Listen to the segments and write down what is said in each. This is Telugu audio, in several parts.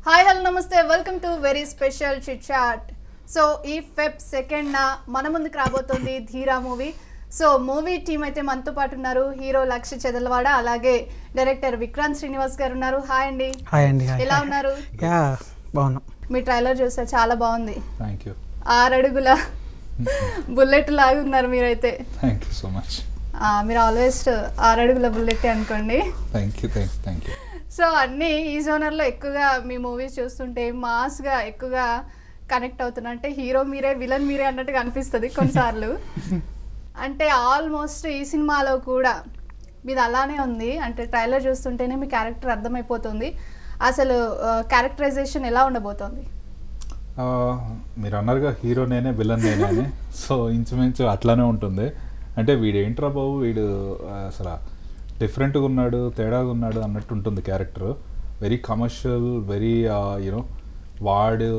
హాయ్ హలో నమస్తే welcome to very special chit chat. So ఈ ఫెబ్ 2న మన ముందుకు రాబోతోంది ధీరా మూవీ. సో మూవీ టీమ్ అయితే మనతో పాటు ఉన్నారు. హీరో లక్ష చెదలవాడ, అలాగే డైరెక్టర్ విక్రాంత్ శ్రీనివాస్ గారు ఉన్నారు. హాయ్ అండి. హాయ్ అండి. ఎలా ఉన్నారు? బాగున్నాం. మీ ట్రైలర్ చూస్తే చాలా బాగుంది. Thank you. 6 అడుగుల బుల్లెట్ లాగా ఉన్నారు మీరైతే. Thank you so much. మీరు ఆల్వేస్ 6 అడుగుల బుల్లెట్ అనుకోండి. Thank you. సో అన్నీ ఈ జోనర్లో ఎక్కువగా మీ మూవీస్ చూస్తుంటే మాస్గా ఎక్కువగా కనెక్ట్ అవుతున్నా, అంటే హీరో మీరే విలన్ మీరే అన్నట్టుగా అనిపిస్తుంది కొన్నిసార్లు. అంటే ఆల్మోస్ట్ ఈ సినిమాలో కూడా మీది అలానే ఉంది. అంటే ట్రైలర్ చూస్తుంటేనే మీ క్యారెక్టర్ అర్థమైపోతుంది. అసలు క్యారెక్టరైజేషన్ ఎలా ఉండబోతోంది? మీరు అన్నారుగా హీరో నేనే విలన్ నేనే అని. సో ఇంచుమించు అట్లానే ఉంటుంది. అంటే వీడు ఏంట్రా బాబు, వీడు అసలు డిఫరెంట్గా ఉన్నాడు, తేడాగా ఉన్నాడు అన్నట్టు ఉంటుంది character. Very commercial, very you know వాడు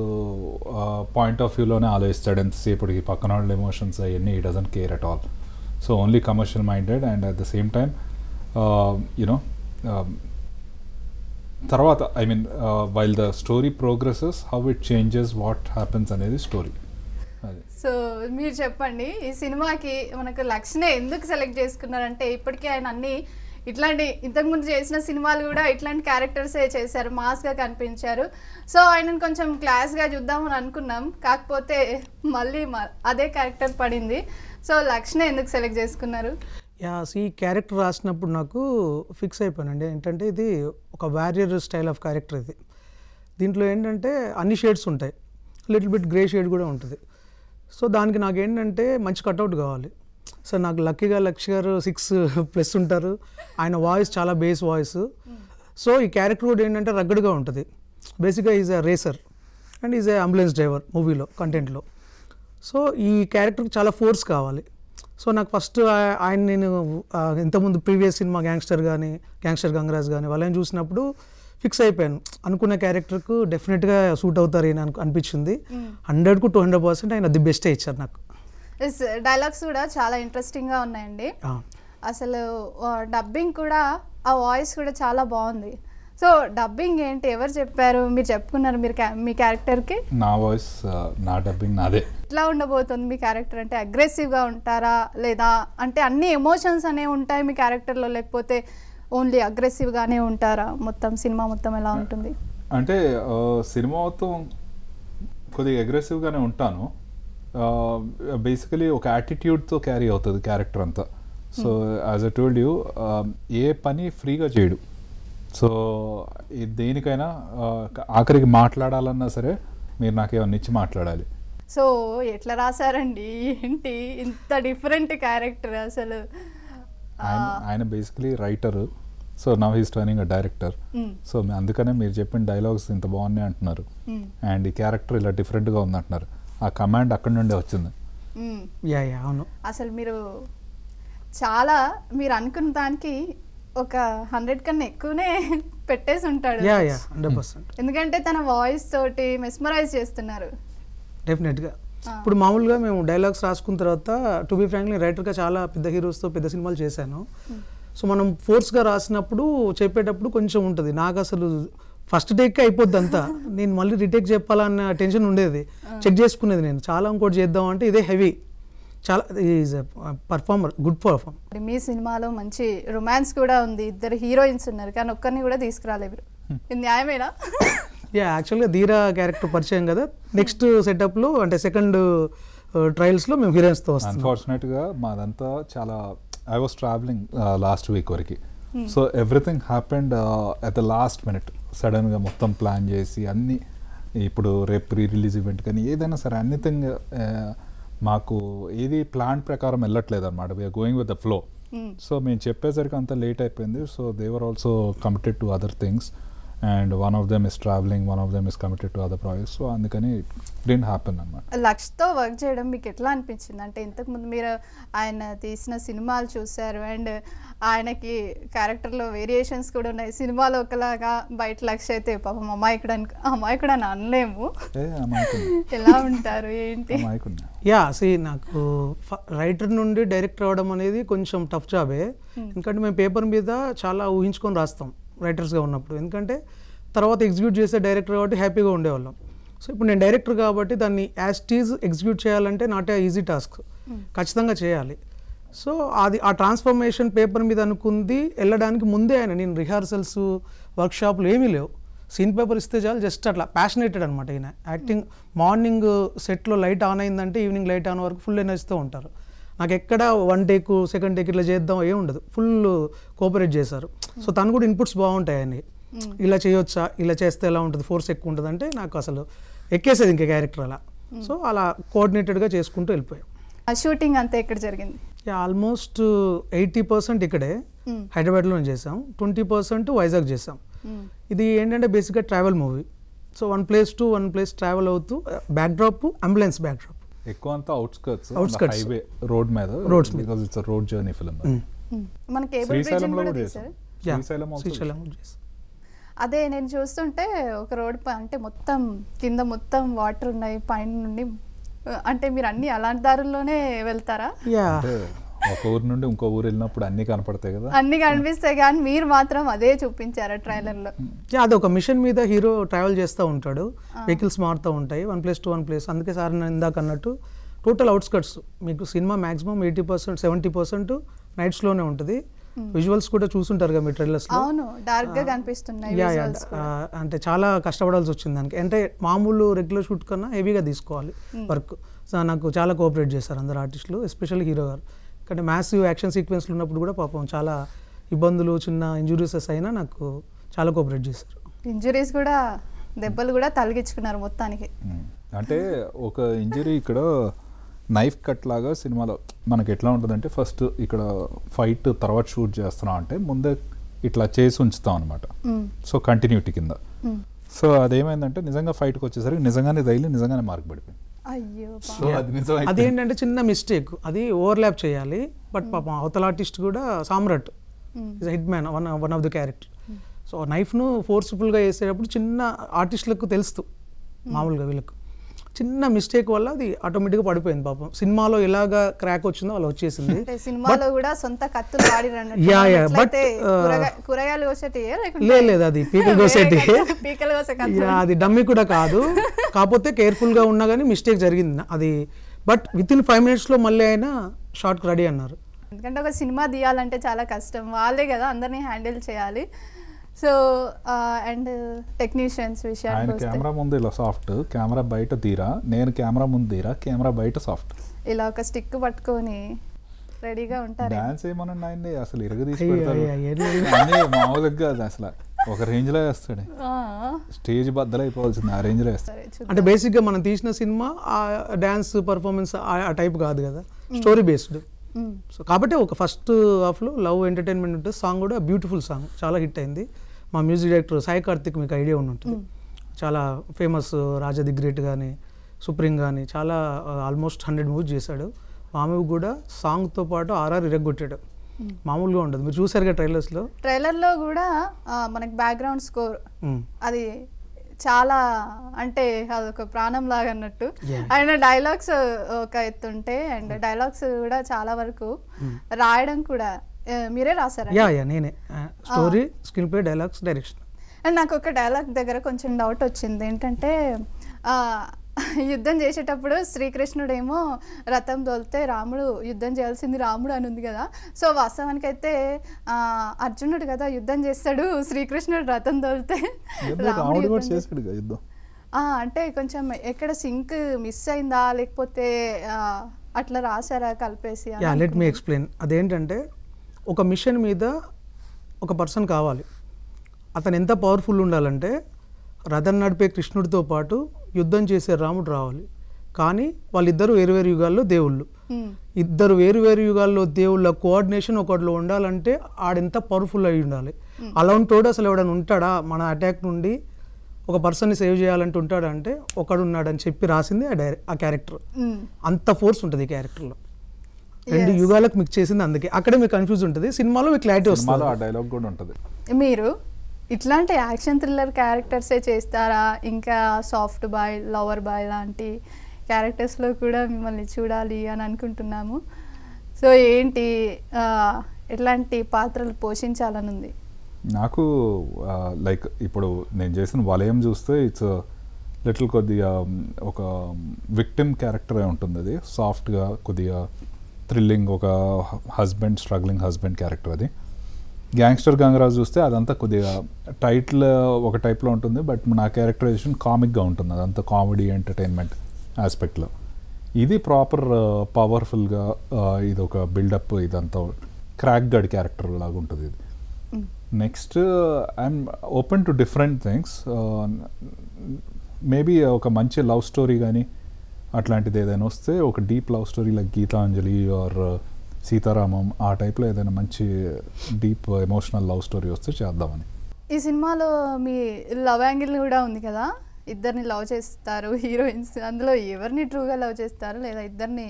పాయింట్ ఆఫ్ వ్యూలోనే ఆలోచిస్తాడు ఎంతసేపటికి. పక్కన వాళ్ళ ఎమోషన్స్ అవన్నీ ఈ doesn't care at all. So only commercial minded and at the same time you know తర్వాత I mean while the story progresses how it changes what happens అనేది స్టోరీ. సో మీరు చెప్పండి, ఈ సినిమాకి మనకు లక్ష్నే ఎందుకు సెలెక్ట్ చేసుకున్నారంటే ఇప్పటికీ ఆయన అన్ని ఇట్లాంటి ఇంతకుముందు చేసిన సినిమాలు కూడా ఇట్లాంటి క్యారెక్టర్సే చేశారు, మాస్గా కనిపించారు. సో ఆయనను కొంచెం క్లాస్గా చూద్దామని అనుకున్నాం, కాకపోతే మళ్ళీ అదే క్యారెక్టర్ పడింది. సో లక్ష్నే ఎందుకు సెలెక్ట్ చేసుకున్నారు? ఈ క్యారెక్టర్ రాసినప్పుడు నాకు ఫిక్స్ అయిపోయానండి. ఏంటంటే ఇది ఒక వారియర్ స్టైల్ ఆఫ్ క్యారెక్టర్. ఇది దీంట్లో ఏంటంటే అన్ని షేడ్స్ ఉంటాయి, లిటిల్ బిట్ గ్రే షేడ్ కూడా ఉంటుంది. సో దానికి నాకు ఏంటంటే మంచి కట్అవుట్ కావాలి. సో నాకు లక్కీగా లక్ష గారు 6+ ఉంటారు. ఆయన వాయిస్ చాలా బేస్ వాయిస్. సో ఈ క్యారెక్టర్ కూడా ఏంటంటే రగ్గడ్గా ఉంటుంది. బేసిక్గా is a racer and is a ambulance driver మూవీలో కంటెంట్లో. సో ఈ క్యారెక్టర్కి చాలా ఫోర్స్ కావాలి. సో నాకు ఫస్ట్ ఆయన నేను ఇంతకుముందు ప్రీవియస్ సినిమా గ్యాంగ్స్టర్ గంగరాజ్ కానీ వాళ్ళని చూసినప్పుడు ఫిక్స్ అయిపోయాను. అనుకున్న క్యారెక్టర్కు డెఫినెట్గా సూట్ అవుతారు అని అనిపించింది. 100కు 200% ఆయన ది బెస్టే ఇచ్చారు నాకు. డైలాగ్స్ కూడా చాలా ఇంట్రెస్టింగ్గా ఉన్నాయండి. అసలు డబ్బింగ్ కూడా, ఆ వాయిస్ కూడా చాలా బాగుంది. సో డబ్బింగ్ ఏంటి, ఎవరు చెప్పారు? మీరు చెప్పుకున్నారు మీరు మీ క్యారెక్టర్కి? నా వాయిస్, నా డబ్బింగ్ నాదే. ఎట్లా ఉండబోతుంది మీ క్యారెక్టర్? అంటే అగ్రెసివ్గా ఉంటారా, లేదా అంటే అన్ని ఎమోషన్స్ అనేవి ఉంటాయి మీ క్యారెక్టర్లో, లేకపోతే ఓన్లీ అగ్రెసివ్గానే ఉంటారా? మొత్తం సినిమా మొత్తం ఎలా ఉంటుంది? అంటే సినిమా మొత్తం కొద్దిగా అగ్రెసివ్గానే ఉంటాను. బేసికలీ ఒక యాటిట్యూడ్తో క్యారీ అవుతుంది క్యారెక్టర్ అంతా. So as I told you, ఏ పని ఫ్రీగా చేయడు. సో దేనికైనా ఆఖరికి మాట్లాడాలన్నా సరే మీరు నాకేమన్నా ఇచ్చి మాట్లాడాలి. సో ఎట్లా రాశారండి, ఏంటి ఇంత డిఫరెంట్ క్యారెక్టర్ అసలు? ఆయన basically writer. So now he's turning a director. So అందుకనే మీరు చెప్పిన డైలాగ్స్ ఇంత బాగున్నాయి అంటున్నారు, అండ్ ఈ క్యారెక్టర్ ఇలా డిఫరెంట్గా ఉంది అంటున్నారు. ఆ కమాండ్ అక్కడి నుండే వచ్చింది. అవును. అసలు మీరు చాలా, మీరు అనుకున్న దానికి ఒక 100 కన్నా ఎక్కువనే పెట్టేసి ఉంటాడు. 100%. ఎందుకంటే తన వాయిస్ తోటి మెస్మరైజ్ చేస్తున్నారు డెఫినెట్గా. ఇప్పుడు మామూలుగా మేము డైలాగ్స్ రాసుకున్న తర్వాత, టు బి ఫ్రాంక్లీ రైటర్గా చాలా పెద్ద హీరోస్తో పెద్ద సినిమాలు చేశాను. సో మనం ఫోర్స్గా రాసినప్పుడు చెప్పేటప్పుడు కొంచెం ఉంటుంది. నాకు అసలు ఫస్ట్ టేక్కే అయిపోద్ది అంతా. నేను మళ్ళీ రీటేక్ చెప్పాలన్న టెన్షన్ ఉండేది. చెక్ చేసుకునేది నేను, చాలా ఇంకోటి చేద్దాం అంటే ఇదే హెవీ. చాలా ఈజ్ పర్ఫార్మర్, గుడ్ పర్ఫార్మర్. మీ సినిమాలో మంచి రొమాన్స్ కూడా ఉంది, 2 హీరోయిన్స్ ఉన్నారు, కానీ ఒక్కరిని కూడా తీసుకురాలేదు. ఇది న్యాయమేనా? యాక్చువల్గా ధీరా క్యారెక్టర్ పరిచయం కదా, నెక్స్ట్ సెటప్లో అంటే సెకండ్ ట్రయల్స్లో మేము హీరోయిన్స్తో వస్తాం. అన్ఫార్చునేట్గా మాదంతా చాలా, I was travelling last week వరకు. So everything happened at the last minute. సడన్గా మొత్తం ప్లాన్ చేసి అన్నీ, ఇప్పుడు రేపు ప్రీ రిలీజ్ ఈవెంట్ కానీ ఏదైనా సరే ఎనీథింగ్ మాకు ఏది ప్లాన్ ప్రకారం వెళ్ళట్లేదు అనమాట. We are going with the flow. So మేము చెప్పేసరికి అంత లేట్ అయిపోయింది. So they were also committed to other things and one of them is travelling, one of them is committed to other projects. So అందుకని డిడ్ంట్ హ్యాపెన్ అనమాట. లక్ష్తో వర్క్ చేయడం మీకు ఎట్లా అనిపించింది? అంటే ఇంతకుముందు మీరు ఆయన తీసిన సినిమాలు చూశారు, అండ్ ఆయనకి క్యారెక్టర్లో వేరియేషన్స్ కూడా ఉన్నాయి. సినిమాలో ఒకలాగా, బయట లక్ష అయితే పాపం అమాయకుడు అని అనలేము. ఎలా ఉంటారు ఏంటి? నాకు రైటర్ నుండి డైరెక్టర్ అవ్వడం అనేది కొంచెం టఫ్ జాబే. ఎందుకంటే మేము పేపర్ మీద చాలా ఊహించుకొని రాస్తాం రైటర్స్గా ఉన్నప్పుడు. ఎందుకంటే తర్వాత ఎగ్జిక్యూట్ చేసే డైరెక్టర్ కాబట్టి హ్యాపీగా ఉండేవాళ్ళం. సో ఇప్పుడు నేను డైరెక్టర్ కాబట్టి దాన్ని యాజ్ టీజ్ ఎగ్జిక్యూట్ చేయాలంటే నాట్ ఏ ఈజీ టాస్క్, ఖచ్చితంగా చేయాలి. సో అది ఆ ట్రాన్స్ఫర్మేషన్ పేపర్ మీద అనుకుంది వెళ్ళడానికి ముందే నేను రిహార్సల్స్ వర్క్షాప్లు ఏమీ లేవు, సీన్ పేపర్ ఇస్తే చాలు, జస్ట్ అట్లా ప్యాషనేటెడ్ అనమాట ఈయన. యాక్టింగ్ మార్నింగ్ సెట్లో లైట్ ఆన్ అయిందంటే ఈవినింగ్ లైట్ ఆన్ వరకు ఫుల్ ఎనర్జీతో ఉంటారు. నాకు ఎక్కడ 1 టేక్ 2nd టేక్ ఇట్లా చేద్దాం ఏమి ఉండదు, ఫుల్ కోఆపరేట్ చేశారు. సో తను కూడా ఇన్పుట్స్ బాగుంటాయి అని, ఇలా చేయొచ్చా, ఇలా చేస్తే ఎలా ఉంటుంది, ఫోర్స్ ఎక్కువ ఉంటుంది అంటే నాకు అసలు ఎక్కేసేది ఇంకా క్యారెక్టర్ అలా. సో అలా కోఆర్డినేటెడ్గా చేసుకుంటూ వెళ్ళిపోయాం. షూటింగ్ అంతా ఎక్కడ జరిగింది? ఆల్మోస్ట్ 80% ఇక్కడే హైదరాబాద్లో చేసాం, 20% వైజాగ్ చేసాం. ఇది ఏంటంటే బేసిక్గా travel movie. So 1 place to 1 place travel అవుతూ బ్యాక్డ్రాప్ అంబులెన్స్ బ్యాక్డ్రాప్, ఎక్కువ అంతా అవుట్స్కర్ట్స్ హైవే రోడ్ మీద, roads because it's a road journey film. మన కేబుల్ బ్రిడ్జ్ కూడా తీశారు. శ్రీశైలం అదే నేను చూస్తుంటే ఒక రోడ్ అంటే మొత్తం కింద మొత్తం వాటర్ ఉన్నాయి, పైన నుండి అంటే మీరు అన్ని అలాంటి దారుల్లోనే వెళ్తారా? ఒక ఊరు నుండి ఇంకో ఊరు వెళ్ళినప్పుడు అన్ని కనపడతాయి కదా, అన్ని కనిపిస్తాయి, కానీ మీరు మాత్రం అదే చూపించారా ట్రైలర్ లో? అది ఒక మిషన్ మీద హీరో ట్రావెల్ చేస్తూ ఉంటాడు, వెహికల్స్ మారుతూ ఉంటాయి 1 place to 1 place. అందుకే సార్ నేను ఇందాక అన్నట్టు టోటల్ అవుట్స్కట్స్ మీకు సినిమా మ్యాక్సిమం 80% 70% నైట్స్లోనే ఉంటుంది. విజువల్స్ కూడా చూసుంటారు కదా మీ ట్రైలర్స్లో. అవును, డార్క్ గా కనిపిస్తున్నాయి. అంటే చాలా కష్టపడాల్సి వచ్చింది దానికి, అంటే మామూలు రెగ్యులర్ షూట్ కన్నా హెవీగా తీసుకోవాలి వర్క్. సో నాకు చాలా కోఆపరేట్ చేశారు అందరు ఆర్టిస్టులు, ఎస్పెషల్లీ హీరో గారు. కానీ మ్యాసివ్ యాక్షన్ సీక్వెన్స్లు ఉన్నప్పుడు కూడా పాపం చాలా ఇబ్బందులు, చిన్న ఇంజురీసెస్ అయినా నాకు చాలా కోఆపరేట్ చేశారు. ఇంజురీస్ కూడా, దెబ్బలు కూడా తలిగించుకున్నారు మొత్తానికి. అంటే ఒక ఇంజరీ ఇక్కడ నైఫ్ కట్ లాగా సినిమాలో మనకి ఎట్లా ఉంటుందంటే, ఫస్ట్ ఇక్కడ ఫైట్ తర్వాత షూట్ చేస్తున్నాం అంటే ముందే ఇట్లా చేసి ఉంచుతాం అనమాట. సో కంటిన్యూటీ కింద. సో అదేమైందంటే నిజంగా ఫైట్కి వచ్చేసరికి నిజంగానే రైలు నిజంగానే మార్క్ పడిపోయింది. సో అదేంటంటే చిన్న మిస్టేక్, అది ఓవర్లాప్ చేయాలి. బట్ పాపం అవతల ఆర్టిస్ట్ కూడా Samrat is hit man, one of the character. So నైఫ్ను ఫోర్స్ఫుల్గా వేసేటప్పుడు చిన్న ఆర్టిస్టులకు తెలుస్తూ, మామూలుగా వీళ్ళకు చిన్న మిస్టేక్ వల్ల అది ఆటోమేటిక్గా పడిపోయింది. పాపం సినిమాలో ఎలాగా క్రాక్ వచ్చిందో అలా వచ్చేసింది. సినిమాలో కూడా సొంత కత్తులు బట్ కూరగాయలు కోసేటి లేదు, అది పీకలు కోసేటి, అది డమ్మీ కూడా కాదు. కాకపోతే కేర్ఫుల్గా ఉన్నా కానీ మిస్టేక్ జరిగింది అది. బట్ విత్ ఇన్ 5 minutes మళ్ళీ అయినా షార్ట్కి రెడీ అన్నారు. ఎందుకంటే ఒక సినిమా తీయాలంటే చాలా కష్టం, వాళ్ళే కదా అందరినీ హ్యాండిల్ చేయాలి. సో అండ్ టెక్నీషియన్స్ విషయానికి వస్తే, కెమెరా ముందు ఇలా సాఫ్ట్, కెమెరా బయట తీరా, నేను కెమెరా ముందు తీరా, కెమెరా బయట సాఫ్ట్, ఇలా ఒక స్టిక్ పట్టుకొని రెడీగా ఉంటారు. డాన్స్ ఏమన్నా అయింది అసలు ఇరగదీసి పెడతారు, మామూలుగా అసలు ఒక రేంజ్ లో వేస్తాడు, స్టేజ్ బద్దలైపోవాల్సింది ఆ రేంజ్ లో వేస్తాడు. అంటే బేసిక్ గా మనం తీసిన సినిమా ఆ డాన్స్ పర్ఫార్మెన్స్ ఆ టైప్ కాదు కదా, స్టోరీ బేస్డ్. సో కాబట్టి ఒక ఫస్ట్ హాఫ్లో లవ్ ఎంటర్టైన్మెంట్ ఉంటుంది. సాంగ్ కూడా బ్యూటిఫుల్ సాంగ్, చాలా హిట్ అయింది. మా మ్యూజిక్ డైరెక్టర్ సాయి కార్తిక్, మీకు ఐడియా ఉంటుంది, చాలా ఫేమస్, రాజా ది గ్రేట్ కానీ, సుప్రీం కానీ, చాలా ఆల్మోస్ట్ 100 మూవీస్ చేశాడు. మామూలు కూడా సాంగ్తో పాటు RR ఇరగొట్టాడు, మామూలుగా ఉండదు. మీరు చూసారు కదా ట్రైలర్లో కూడా మనకి బ్యాక్గ్రౌండ్ స్కోర్ అది చాలా, అంటే అదొక ప్రాణం లాగా అన్నట్టు. ఆయన డైలాగ్స్ ఒక ఎత్తుంటే, అండ్ డైలాగ్స్ కూడా చాలా వరకు రాయడం కూడా మీరే రాసారా? నేనే, story, screen play, dialogues, direction. And నాకు ఒక డైలాగ్ దగ్గర కొంచెం డౌట్ వచ్చింది. ఏంటంటే యుద్ధం చేసేటప్పుడు శ్రీకృష్ణుడేమో రథం తోలితే రాముడు యుద్ధం చేయాల్సింది రాముడు అని ఉంది కదా. సో వాస్తవానికి అయితే అర్జునుడు కదా యుద్ధం చేస్తాడు, శ్రీకృష్ణుడు రథం తోలితే అంటే కొంచెం ఎక్కడ సింక్ మిస్ అయిందా, లేకపోతే అట్లా రాసారా కలిపేసి? Let me explain. అదేంటంటే ఒక మిషన్ మీద ఒక పర్సన్ కావాలి, అతను ఎంత పవర్ఫుల్ ఉండాలంటే రథం నడిపే కృష్ణుడితో పాటు యుద్ధం చేసే రాముడు రావాలి. కానీ వాళ్ళిద్దరు వేరువేరు యుగాల్లో దేవుళ్ళు, ఇద్దరు వేరువేరు యుగాల్లో దేవుళ్ళ కోఆర్డినేషన్ ఒకటిలో ఉండాలంటే ఆడెంత పవర్ఫుల్ అయి ఉండాలి. అలాంటి తోడు అసలు ఎవడైనా ఉంటాడా మన అటాక్ నుండి ఒక పర్సన్ని సేవ్ చేయాలంటే ఉంటాడంటే ఒకడు ఉన్నాడని చెప్పి రాసింది ఆ క్యారెక్టర్. అంత ఫోర్స్ ఉంటుంది ఈ క్యారెక్టర్లో, 2 యుగాలకు మిక్స్ చేసింది. అందుకే అక్కడే మీకు కన్ఫ్యూజ్ ఉంటుంది, సినిమాలో మీకు క్లారిటీ వస్తుంది. ఆ డైలాగ్ కూడా ఉంటుంది. మీరు ఇట్లాంటి యాక్షన్ థ్రిల్లర్ క్యారెక్టర్సే చేస్తారా, ఇంకా సాఫ్ట్ బాయ్, లవర్ బాయ్ లాంటి క్యారెక్టర్స్లో కూడా మిమ్మల్ని చూడాలి అని అనుకుంటున్నాము. సో ఏంటి, ఎట్లాంటి పాత్రలు పోషించాలని ఉంది? నాకు లైక్ ఇప్పుడు నేను చేసిన వలయం చూస్తే ఇట్స్ లిటిల్ కొద్దిగా ఒక విక్టిమ్ క్యారెక్టరే ఉంటుంది. అది సాఫ్ట్గా కొద్దిగా థ్రిల్లింగ్, ఒక స్ట్రగ్లింగ్ హస్బెండ్ క్యారెక్టర్. అది గ్యాంగ్స్టర్ గంగరాజు చూస్తే అదంతా కొద్దిగా టైటిల్ ఒక టైప్లో ఉంటుంది, బట్ నా క్యారెక్టరైజేషన్ కామిక్గా ఉంటుంది. అదంతా కామెడీ ఎంటర్టైన్మెంట్ ఆస్పెక్ట్లో. ఇది ప్రాపర్ పవర్ఫుల్గా ఇది ఒక బిల్డప్, ఇదంతా క్రాక్ గడ్ క్యారెక్టర్ లాగా ఉంటుంది ఇది. Next I'm open to different things. Maybe ఒక మంచి లవ్ స్టోరీ కానీ అట్లాంటిది ఏదైనా వస్తే, ఒక deep love story like Gitanjali or Sita Ramam ఆ టైప్లో ఏదైనా మంచి డీప్ ఎమోషనల్ లవ్ స్టోరీ వస్తే చేద్దామని. ఈ సినిమాలో మీ లవ్ యాంగిల్ కూడా ఉంది కదా, ఇద్దరిని లవ్ చేస్తారు హీరోయిన్స్, అందులో ఎవరిని ట్రూగా లవ్ చేస్తారు లేదా ఇద్దరిని?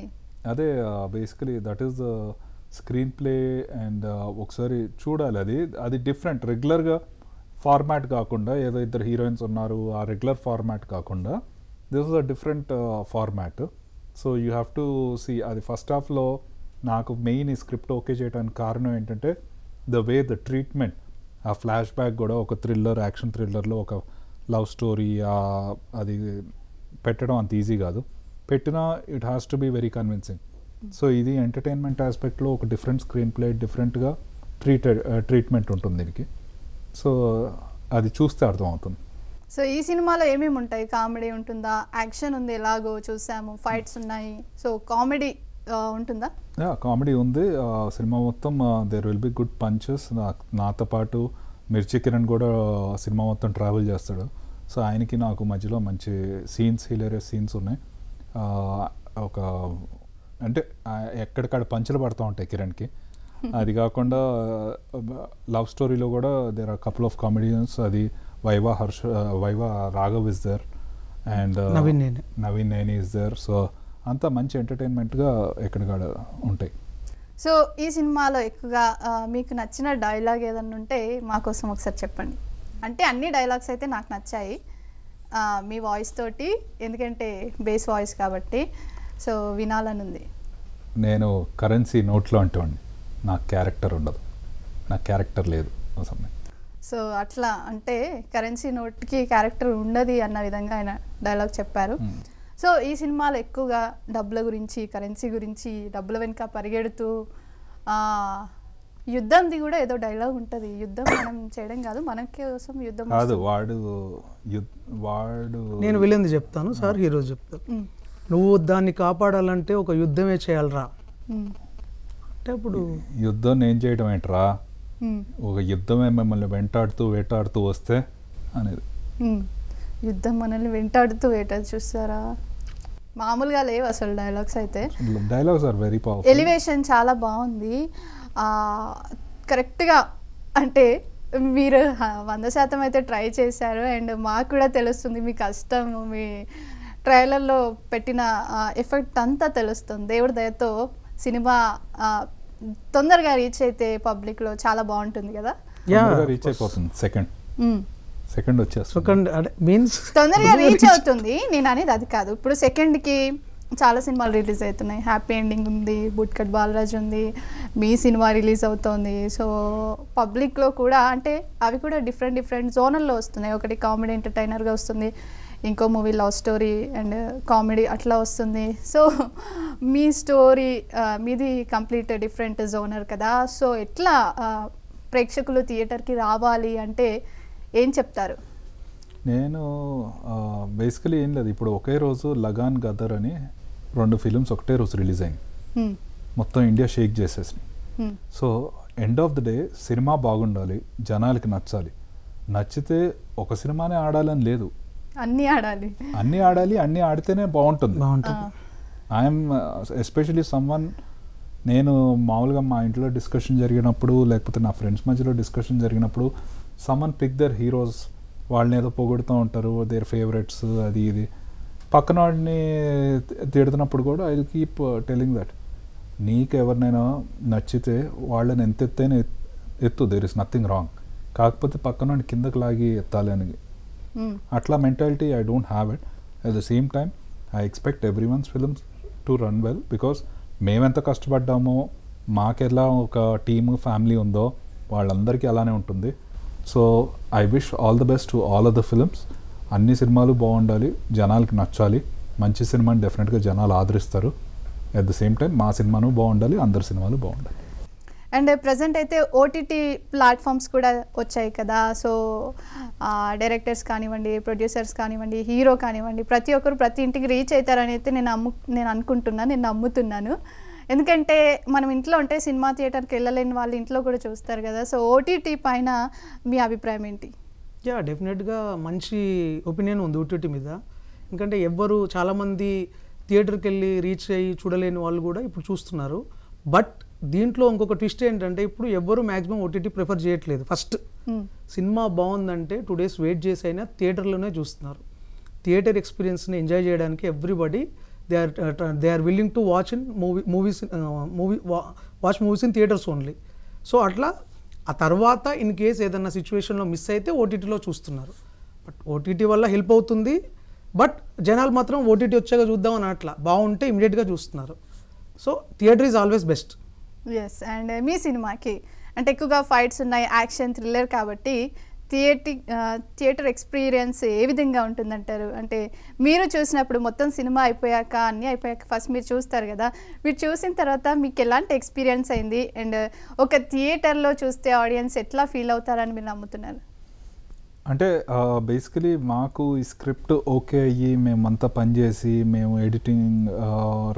అదే basically that is the screen play. And ఒకసారి చూడాలి, అది డిఫరెంట్. రెగ్యులర్గా ఫార్మాట్ కాకుండా, ఏదో ఇద్దరు హీరోయిన్స్ ఉన్నారు ఆ రెగ్యులర్ ఫార్మాట్ కాకుండా, this is a different format. So you have to see. అది ఫస్ట్ హాఫ్లో నాకు మెయిన్ ఈ స్క్రిప్ట్ ఓకే చేయడానికి కారణం ఏంటంటే ద వే ద ట్రీట్మెంట్, ఆ ఫ్లాష్ బ్యాక్ కూడా ఒక థ్రిల్లర్, యాక్షన్ థ్రిల్లర్లో ఒక లవ్ స్టోరీ అది పెట్టడం అంత ఈజీ కాదు. పెట్టినా it has to be very convincing. So ఇది ఎంటర్టైన్మెంట్ ఆస్పెక్ట్లో ఒక డిఫరెంట్ స్క్రీన్ ప్లే, డిఫరెంట్గా ట్రీట్మెంట్ ఉంటుంది దీనికి. సో అది చూస్తే అర్థమవుతుంది. సో ఈ సినిమాలో ఏమేమి ఉంటాయి? కామెడీ ఉంటుందా? యాక్షన్ ఉంది, ఎలాగో చూసాము, ఫైట్స్ ఉన్నాయి. సో కామెడీ ఉంటుందా? కామెడీ ఉంది. సినిమా మొత్తం there will be good punches. నాతో పాటు మిర్చి కిరణ్ కూడా సినిమా మొత్తం ట్రావెల్ చేస్తాడు. సో ఆయనకి నాకు మధ్యలో మంచి సీన్స్, హిలేరియస్ సీన్స్ ఉన్నాయి. ఒక అంటే ఎక్కడికాడ పంచులు పడుతూ ఉంటాయి కిరణ్కి. అది కాకుండా లవ్ స్టోరీలో కూడా there are couple of comedians. అది Viva Raghav is there and Naveen Neni is there. So అంతా మంచి ఎంటర్టైన్మెంట్గా ఎక్కడికాడ ఉంటాయి. సో ఈ సినిమాలో ఎక్కువగా మీకు నచ్చిన డైలాగ్ ఏదన్నా ఉంటే మా కోసం ఒకసారి చెప్పండి. అంటే అన్ని డైలాగ్స్ అయితే నాకు నచ్చాయి మీ వాయిస్ తోటి, ఎందుకంటే బేస్ వాయిస్ కాబట్టి. సో వినాలని ఉంది. నేను కరెన్సీ నోట్లో అంటేవాడిని, నాకు క్యారెక్టర్ ఉండదు, నాకు క్యారెక్టర్ లేదు. సో అట్లా అంటే కరెన్సీ నోట్కి క్యారెక్టర్ ఉండదు అన్న విధంగా ఆయన డైలాగ్ చెప్పారు. సో ఈ సినిమాలో ఎక్కువగా డబ్బుల గురించి, కరెన్సీ గురించి, డబ్బుల వెనుక పరిగెడుతూ యుద్ధంది కూడా ఏదో డైలాగ్ ఉంటుంది. యుద్ధం మనం చేయడం కాదు, మన కోసం యుద్ధం కాదు. వాడు నేను విలేంది చెప్తాను సార్, హీరో చెప్తాను. నువ్వు దాన్ని కాపాడాలంటే ఒక యుద్ధమే చేయాలరా అంటే, అప్పుడు యుద్ధం నేను చేయడం ఏంట్రా, ఒక యుద్ధమే మిమ్మల్ని వేటాడుతూ వస్తే అనేది. యుద్ధం మనల్ని వెంటాడుతూ వేటాడు, చూస్తారా? మామూలుగా లేవు అసలు డైలాగ్స్ అయితే. Dialogues are very powerful. Elevation చాలా బాగుంది కరెక్ట్గా. అంటే మీరు 100% అయితే ట్రై చేశారు. అండ్ మాకు కూడా తెలుస్తుంది మీ కష్టం, మీ ట్రైలర్లో పెట్టిన ఎఫెక్ట్ అంతా తెలుస్తుంది. దేవుడి దయతో సినిమా తొందరగా రీచ్ అయితే పబ్లిక్లో చాలా బాగుంటుంది కదా. రీచ్ అయిపోతుంది. సెకండ్ మీన్స్ తొందరగా రీచ్ అవుతుంది. నేను అనేది అది కాదు. ఇప్పుడు సెకండ్కి చాలా సినిమాలు రిలీజ్ అవుతున్నాయి. హ్యాపీ ఎండింగ్ ఉంది, బుట్కట్ బాలరాజ్ ఉంది, మీ సినిమా రిలీజ్ అవుతుంది. సో పబ్లిక్లో కూడా అంటే అవి కూడా డిఫరెంట్ జోనల్లో వస్తున్నాయి. ఒకటి కామెడీ ఎంటర్టైనర్గా వస్తుంది, ఇంకో movie love story and comedy అట్లా వస్తుంది. సో మీ స్టోరీ మీది కంప్లీట్ డిఫరెంట్ జోనర్ కదా. సో ఎట్లా ప్రేక్షకులు థియేటర్కి రావాలి అంటే ఏం చెప్తారు? నేను బేసికలీ ఏం లేదు, ఇప్పుడు ఒకే రోజు లగాన్ గదర్ అని 2 ఫిలిమ్స్ ఒకటే రోజు రిలీజ్ అయింది. మొత్తం ఇండియా షేక్ చేసేసినాయి. So end of the day సినిమా బాగుండాలి, జనాలకి నచ్చాలి. నచ్చితే ఒక సినిమానే ఆడాలని లేదు, అన్నీ ఆడాలి, అన్నీ ఆడితేనే బాగుంటుంది. ఐఎమ్ ఎస్పెషలీ సమ్వన్, నేను మామూలుగా మా ఇంట్లో డిస్కషన్ జరిగినప్పుడు, లేకపోతే నా ఫ్రెండ్స్ మధ్యలో డిస్కషన్ జరిగినప్పుడు, సమ్మన్ పిక్ దర్ హీరోస్, వాళ్ళని ఏదో పొగుడుతూ ఉంటారు, దేర్ ఫేవరెట్స్, అది ఇది. పక్కన వాడిని తిడుతున్నప్పుడు కూడా I will keep telling that నీకు ఎవరినైనా నచ్చితే వాళ్ళని ఎంత ఎత్తైనా ఎత్తు, దేర్ ఇస్ నథింగ్ రాంగ్. కాకపోతే పక్కన వాడిని కిందకి లాగి ఎత్తాలి అని. అట్లా mentality I don't have it. At the same time I expect everyone's films to run well, because మేమెంత కష్టపడ్డామో, మాకెలా ఒక టీము ఫ్యామిలీ ఉందో వాళ్ళందరికీ అలానే ఉంటుంది. So I wish all the best to all of the films. అన్ని సినిమాలు బాగుండాలి, జనాలకి నచ్చాలి. మంచి సినిమాని డెఫినెట్గా జనాలు ఆదరిస్తారు. అట్ ద సేమ్ టైం మా సినిమాను బాగుండాలి, అందరి సినిమాలు బాగుండాలి. అండ్ ప్రజెంట్ అయితే ఓటీటీ ప్లాట్ఫామ్స్ కూడా వచ్చాయి కదా. సో డైరెక్టర్స్ కానివ్వండి, ప్రొడ్యూసర్స్ కానివ్వండి, హీరో కానివ్వండి, ప్రతి ఒక్కరు ప్రతి ఇంటికి రీచ్ అవుతారని అయితే నేను అనుకుంటున్నాను, నేను నమ్ముతున్నాను. ఎందుకంటే మనం ఇంట్లో ఉంటే సినిమా థియేటర్కి వెళ్ళలేని వాళ్ళు ఇంట్లో కూడా చూస్తారు కదా. సో ఓటీటీ పైన మీ అభిప్రాయం ఏంటి? యా, డెఫినెట్గా మంచి ఒపీనియన్ ఉంది ఓటీటీ మీద. ఎందుకంటే ఎవ్వరు చాలామంది థియేటర్కి వెళ్ళి రీచ్ అయ్యి చూడలేని వాళ్ళు కూడా ఇప్పుడు చూస్తున్నారు. బట్ దీంట్లో ఇంకొక ట్విస్ట్ ఏంటంటే ఇప్పుడు ఎవ్వరు మ్యాక్సిమం ఓటీటీ ప్రిఫర్ చేయట్లేదు. ఫస్ట్ సినిమా బాగుందంటే 2 days వెయిట్ చేసి అయినా థియేటర్లోనే చూస్తున్నారు. థియేటర్ ఎక్స్పీరియన్స్ని ఎంజాయ్ చేయడానికి everybody they are willing to watch in watch movies in theatres only. So అట్లా ఆ తర్వాత ఇన్ కేస్ ఏదైనా సిచ్యువేషన్లో మిస్ అయితే ఓటీటీలో చూస్తున్నారు. బట్ ఓటీటీ వల్ల హెల్ప్ అవుతుంది. బట్ జనాలు మాత్రం ఓటీటీ వచ్చాక చూద్దామని అట్లా బాగుంటే ఇమీడియట్గా చూస్తున్నారు. So theatre is always best. Yes. And మీ సినిమాకి అంటే ఎక్కువగా ఫైట్స్ ఉన్నాయి, యాక్షన్, థ్రిల్లర్ కాబట్టి థియేటర్ ఎక్స్పీరియన్స్ ఏ విధంగా ఉంటుందంటారు? అంటే మీరు చూసినప్పుడు మొత్తం సినిమా అయిపోయాక అన్నీ అయిపోయాక ఫస్ట్ మీరు చూస్తారు కదా, మీరు చూసిన తర్వాత మీకు ఎలాంటి ఎక్స్పీరియన్స్ అయింది? అండ్ ఒక థియేటర్లో చూస్తే ఆడియన్స్ ఎట్లా ఫీల్ అవుతారని మీరు నమ్ముతున్నారు? అంటే బేసికలీ మాకు ఈ స్క్రిప్ట్ ఓకే అయ్యి మేమంతా పనిచేసి మేము ఎడిటింగ్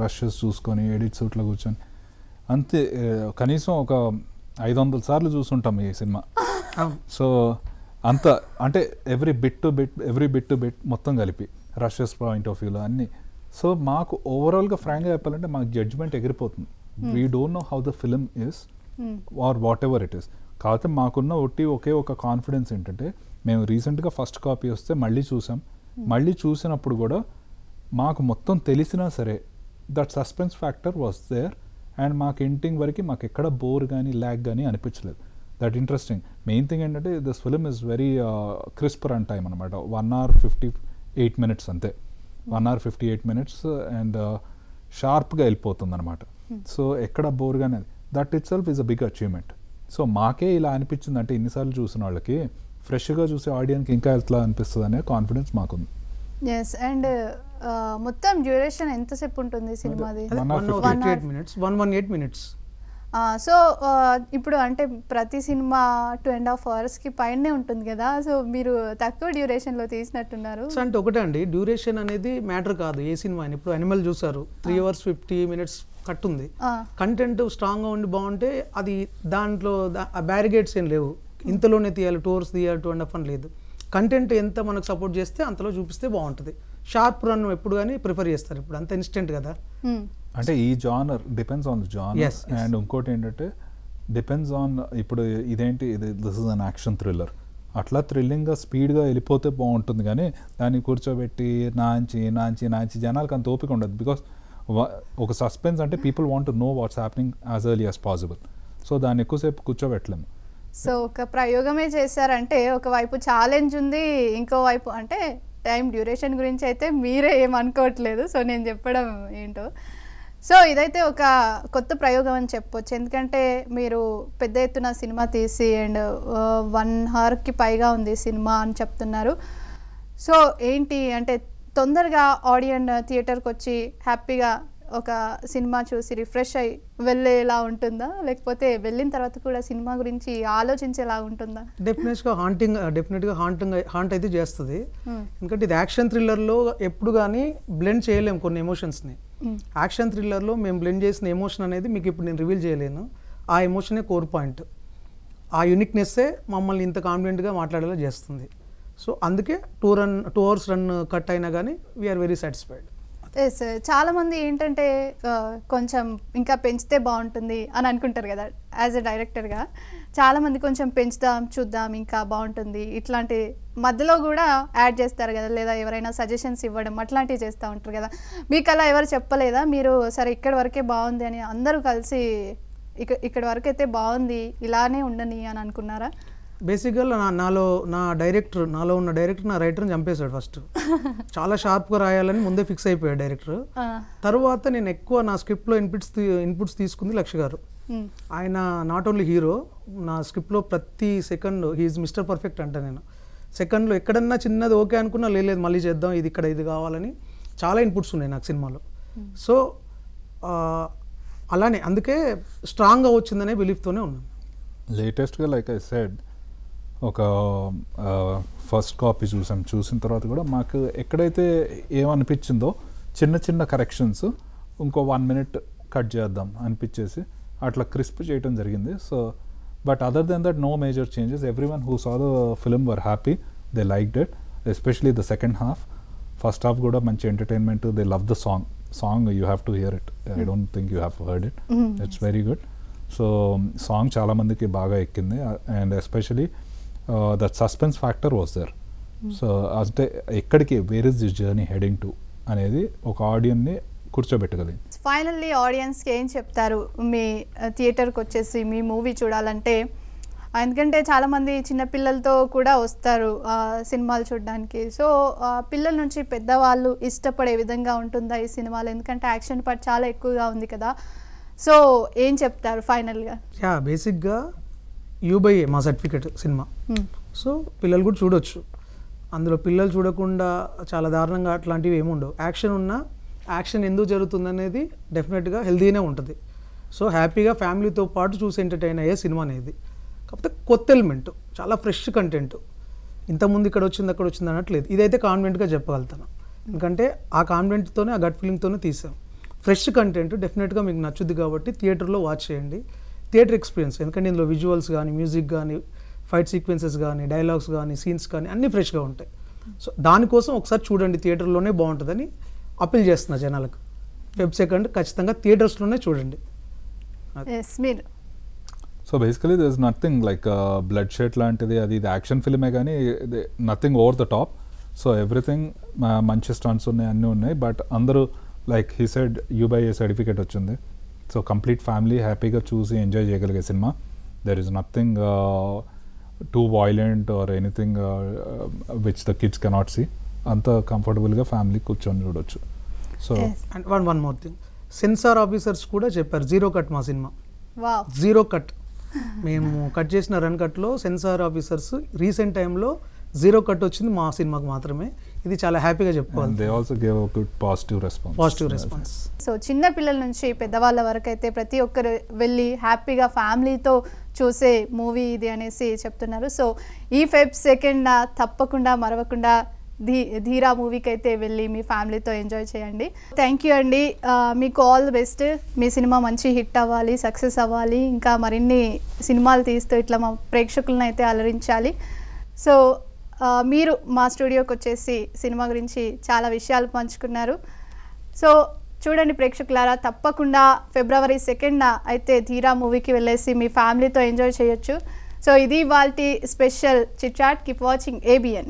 రషెస్ చూసుకొని ఎడిట్ సూట్లో కూర్చొని అంతే కనీసం ఒక 500 సార్లు చూసుంటాం ఈ సినిమా. సో అంత అంటే ఎవ్రీ బిట్ టు బిట్ మొత్తం కలిపి రషెస్ పాయింట్ ఆఫ్ వ్యూలో అన్నీ. సో మాకు ఓవరాల్గా ఫ్రాంక్గా చెప్పాలంటే మాకు జడ్జ్మెంట్ ఎగిరిపోతుంది. We don't know how the film is or whatever it is. కాకపోతే మాకున్న ఒకే ఒక కాన్ఫిడెన్స్ ఏంటంటే మేము రీసెంట్గా ఫస్ట్ కాపీ వస్తే మళ్ళీ చూసాం. మళ్ళీ చూసినప్పుడు కూడా మాకు మొత్తం తెలిసినా సరే that suspense factor was there. And మాకు ఎండింగ్ వరకు మాకు ఎక్కడ బోర్ కానీ ల్యాగ్ కానీ అనిపించలేదు. That interesting. మెయిన్ థింగ్ ఏంటంటే this film is very crisp run time అనమాట. 1 hour 58 minutes అంతే. 1 hour 58 minutes అండ్ షార్ప్గా వెళ్ళిపోతుంది అనమాట. సో ఎక్కడ బోర్ కానీ that itself is a big achievement. So మాకే ఇలా అనిపించింది అంటే ఇన్నిసార్లు చూసిన వాళ్ళకి ఫ్రెష్గా చూసే ఆడియన్కి ఇంకా ఎట్లా అనిపిస్తుంది అనే కాన్ఫిడెన్స్ మాకుంది. ఎస్. అండ్ మొత్తం డ్యూరేషన్ ఎంతసేపు ఉంటుంది సినిమాది? 118 minutes. సో ఇప్పుడు అంటే ప్రతి సినిమా 2.5 hours పైనే ఉంటుంది కదా. సో మీరు తక్కువ డ్యూరేషన్లో తీసినట్టున్నారు. సో అంటే ఒకటే అండి, డ్యూరేషన్ అనేది మ్యాటర్ కాదు ఏ సినిమా అని. ఇప్పుడు అనిమల్ చూసారు, 3 hours 50 minutes కట్ ఉంది. కంటెంట్ స్ట్రాంగ్గా ఉండి బాగుంటే అది దాంట్లో బ్యారిగేట్స్ ఏం లేవు, ఇంతలోనే తీయాలి 2 hours తీయాలి 2.5 అని లేదు. కంటెంట్ ఎంత మనకు సపోర్ట్ చేస్తే అంతలో చూపిస్తే బాగుంటుంది. షార్ప్ రన్ ఎప్పుడు కానీ ప్రిఫర్ చేస్తారు, ఇప్పుడు అంత ఇన్స్టెంట్ కదా. అంటే ఈ genre depends on the genre. And ఇంకోటి ఏంటంటే డిపెండ్స్ ఆన్ ఇప్పుడు ఇదేంటి this is an action thriller. అట్లా థ్రిల్లింగ్గా స్పీడ్గా వెళ్ళిపోతే బాగుంటుంది కానీ దాన్ని కూర్చోబెట్టి నాంచి జనాలకు అంత ఓపిక ఉండదు. బికాస్ ఒక సస్పెన్స్ అంటే people want to know what's happening as early as possible. So దాన్ని ఎక్కువసేపు కూర్చోబెట్టలేము. సో ఒక ప్రయోగమే చేశారంటే ఒకవైపు ఛాలెంజ్ ఉంది, ఇంకోవైపు అంటే టైం డ్యూరేషన్ గురించి అయితే మీరే ఏమనుకోవట్లేదు. సో నేను చెప్పడం ఏంటో. సో ఇదైతే ఒక కొత్త ప్రయోగం అని చెప్పొచ్చు. ఎందుకంటే మీరు పెద్ద ఎత్తున సినిమా తీసి అండ్ 1 hour పైగా ఉంది సినిమా అని చెప్తున్నారు. సో ఏంటి అంటే తొందరగా ఆడియన్ థియేటర్కి వచ్చి హ్యాపీగా ఒక సినిమా చూసి రిఫ్రెష్ అయ్యి వెళ్ళేలా ఉంటుందా, లేకపోతే వెళ్ళిన తర్వాత కూడా సినిమా గురించి ఆలోచించేలా ఉంటుందా? డెఫినెట్గా హాంట్ అయితే చేస్తుంది. ఎందుకంటే ఇది యాక్షన్ థ్రిల్లర్లో ఎప్పుడు కానీ బ్లెండ్ చేయలేము కొన్ని ఎమోషన్స్ని. యాక్షన్ థ్రిల్లర్లో మేము బ్లెండ్ చేసిన ఎమోషన్ అనేది మీకు ఇప్పుడు నేను రివీల్ చేయలేను. ఆ ఎమోషనే కోర్ పాయింట్. ఆ యూనిక్నెస్సే మమ్మల్ని ఇంత కాన్ఫిడెంట్గా మాట్లాడేలా చేస్తుంది. సో అందుకే 2 hours రన్ కట్ అయినా కానీ వీఆర్ వెరీ సాటిస్ఫైడ్. ఎస్. చాలామంది ఏంటంటే కొంచెం ఇంకా పెంచితే బాగుంటుంది అని అనుకుంటారు కదా. యాజ్ ఎ డైరెక్టర్గా చాలామంది కొంచెం పెంచుదాం చూద్దాం ఇంకా బాగుంటుంది ఇట్లాంటి మధ్యలో కూడా యాడ్ చేస్తారు కదా, లేదా ఎవరైనా సజెషన్స్ ఇవ్వడం అట్లాంటివి చేస్తూ ఉంటారు కదా. మీకు అలా ఎవరు చెప్పలేదా? మీరు సరే ఇక్కడి వరకే బాగుంది అని అందరూ కలిసి ఇక్కడి వరకు అయితే బాగుంది ఇలానే ఉండని అని అనుకున్నారా? బేసిక్గా నాలో ఉన్న డైరెక్టర్ నా రైటర్ని చంపేశాడు ఫస్ట్. చాలా షార్ప్గా రాయాలని ముందే ఫిక్స్ అయిపోయాడు డైరెక్టర్. తర్వాత నేను ఎక్కువ నా స్క్రిప్ట్లో ఇన్పుట్స్ తీసుకుంది లక్ష గారు. ఆయన నాట్ ఓన్లీ హీరో, నా స్క్రిప్ట్లో ప్రతి సెకండ్ హీఈస్ మిస్టర్ పర్ఫెక్ట్ అంట. నేను సెకండ్లో ఎక్కడన్నా చిన్నది ఓకే అనుకున్నా, లేదు మళ్ళీ చేద్దాం, ఇది ఇక్కడ ఇది కావాలని చాలా ఇన్పుట్స్ ఉన్నాయి నాకు సినిమాలో. సో అలానే అందుకే స్ట్రాంగ్గా వచ్చిందనే బిలీఫ్తోనే ఉన్నాను. లేటెస్ట్గా లైక్ ఐ సెడ్ ఒక ఫస్ట్ కాపీ చూసిన తర్వాత కూడా మాకు ఎక్కడైతే ఏమనిపించిందో చిన్న చిన్న కరెక్షన్స్ ఇంకో 1 minute కట్ చేద్దాం అనిపించేసి అట్లా క్రిస్ప్ చేయడం జరిగింది. So but other then that no major changes. Everyone who saw the film were happy, they liked it, especially the second half. First half కూడా మంచి entertainment, they love the song you have to hear it. I don't think you have heard it, it's very good. So song చాలా మందికి బాగా ఎక్కింది, and especially that suspense factor was there. So అంటే ఎక్కడికి, where is this journey heading to అనేది ఒక ఆడియన్ని కూర్చోబెట్టగలిగింది. ఫైనల్లీ ఆడియన్స్కి ఏం చెప్తారు మీ థియేటర్కి వచ్చేసి మీ మూవీ చూడాలంటే? ఎందుకంటే చాలామంది చిన్నపిల్లలతో కూడా వస్తారు సినిమాలు చూడడానికి. సో పిల్లల నుంచి పెద్దవాళ్ళు ఇష్టపడే విధంగా ఉంటుందా ఈ సినిమాలు? ఎందుకంటే యాక్షన్ పార్ట్ చాలా ఎక్కువగా ఉంది కదా. సో ఏం చెప్తారు ఫైనల్గా? బేసిక్గా యూబై మా సర్టిఫికేట్ సినిమా, సో పిల్లలు కూడా చూడొచ్చు. అందులో పిల్లలు చూడకుండా చాలా దారుణంగా అట్లాంటివి ఏముండవు. యాక్షన్ ఎందుకు జరుగుతుంది అనేది డెఫినెట్గా హెల్తీనే ఉంటుంది. సో హ్యాపీగా ఫ్యామిలీతో పాటు చూసి ఎంటర్టైన్ అయ్యే సినిమా అనేది. కాకపోతే కొత్త ఎలిమెంట్, చాలా ఫ్రెష్ కంటెంట్. ఇంతకుముందు ఇక్కడ వచ్చింది అక్కడ వచ్చింది అనట్లేదు. ఇదైతే కాన్ఫిడెంట్గా చెప్పగలుగుతాను, ఎందుకంటే ఆ కాన్ఫిడెంట్తోనే ఆ గట్ ఫీలింగ్తోనే తీసాం. ఫ్రెష్ కంటెంట్ డెఫినెట్గా మీకు నచ్చుద్ది కాబట్టి థియేటర్లో వాచ్ చేయండి. థియేటర్ ఎక్స్పీరియన్స్, ఎందుకంటే ఇందులో విజువల్స్ కానీ, మ్యూజిక్ కానీ, ఫైట్ సీక్వెన్సెస్ కానీ, డైలాగ్స్ కానీ, సీన్స్ కానీ అన్నీ ఫ్రెష్గా ఉంటాయి. సో దానికోసం ఒకసారి చూడండి, థియేటర్లోనే బాగుంటుందని అప్పీల్ చేస్తున్నా జనాలకు. Feb 2 ఖచ్చితంగా థియేటర్స్లోనే చూడండి. So basically there is nothing like bloodshed లాంటిది, అది యాక్షన్ ఫిల్మే కానీ nothing over the top. So everything మంచి స్టంట్స్ ఉన్నాయి, అన్నీ ఉన్నాయి. బట్ అందరూ like he said UA certificate వచ్చింది. సో కంప్లీట్ ఫ్యామిలీ హ్యాపీగా చూసి ఎంజాయ్ చేయగలిగే సినిమా. There is nothing too violent or anything which the kids cannot see. అంత కంఫర్టబుల్గా ఫ్యామిలీ కూర్చొని చూడొచ్చు. So and one more thing, censor officers కూడా చెప్పారు 0 కట్ మా సినిమా. 0 కట్ మేము కట్ చేసిన రన్ కట్లో సెన్సార్ ఆఫీసర్స్ రీసెంట్ టైంలో 0 కట్ వచ్చింది మా సినిమాకి మాత్రమే. ఇది చాలా హ్యాపీగా చెప్పుకోవాలి. They also give a good positive response. So చిన్న పిల్లల నుంచి పెద్దవాళ్ళ వరకు అయితే ప్రతి ఒక్కరు వెళ్ళి హ్యాపీగా ఫ్యామిలీతో చూసే మూవీ ఇది అనేసి చెప్తున్నారు. సో ఈ Feb 2 తప్పకుండా మరవకుండా ధీరా మూవీకి అయితే వెళ్ళి మీ ఫ్యామిలీతో ఎంజాయ్ చేయండి. థ్యాంక్ యూ అండి, మీకు all the best. Me cinema మంచి హిట్ అవ్వాలి, సక్సెస్ అవ్వాలి, ఇంకా మరిన్ని సినిమాలు తీస్తూ ఇట్లా మా ప్రేక్షకులను అయితే అలరించాలి. సో మీరు మా స్టూడియోకి వచ్చేసి సినిమా గురించి చాలా విషయాలు పంచుకున్నారు. సో చూడండి ప్రేక్షకులారా, తప్పకుండా February 2 అయితే ధీరా మూవీకి వెళ్ళేసి మీ ఫ్యామిలీతో ఎంజాయ్ చేయొచ్చు. సో ఇది ఇవాల్టి special chit chat. Keep watching ABN.